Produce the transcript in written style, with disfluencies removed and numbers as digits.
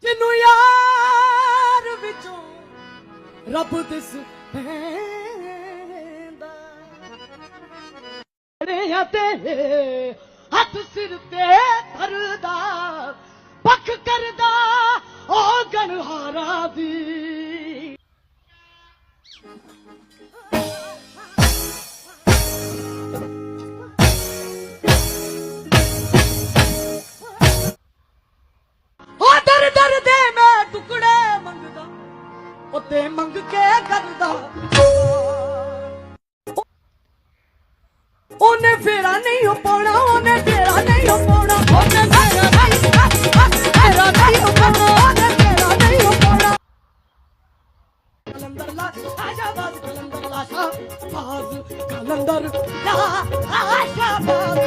ਤੈਨੂੰ ਯਾਰ ਵਿੱਚੋਂ ਰੱਬ ਦਿਸ ਪੈਂਦਾ ਰਿਆਂ ਤੇ ਹੱਥ ਸਿਰ ਤੇ ਧਰਦਾ ਪੱਖ ਕਰਦਾ ਉਹ ਗਨਹਾਰਾ ਦੀ ਦਰ ਦਰ ਦੇ ਮੈਂ ਟੁਕੜੇ ਮੰਗਦਾ ਉੱਤੇ ਮੰਗ ਕੇ ਕਰਦਾ ਉਹਨੇ ਫੇਰਾ ਨਹੀਂ ਪਾਉਣਾ ਉਹਨੇ ਫੇਰਾ ਨਹੀਂ ਪਾਉਣਾ ਉਹਨੇ ਫੇਰਾ ਨਹੀਂ ਫੇਰਾ ਨਹੀਂ ਪਾਉਣਾ ਉਹਨੇ ਫੇਰਾ ਨਹੀਂ ਪਾਉਣਾ ਕਲੰਦਰ ਲਾ ਆਸ਼ਾਬਾਦ ਕਲੰਦਰ ਲਾ ਆਸ਼ਾਬਾਦ ਕਲੰਦਰ ਲਾ ਆਸ਼ਾਬਾਦ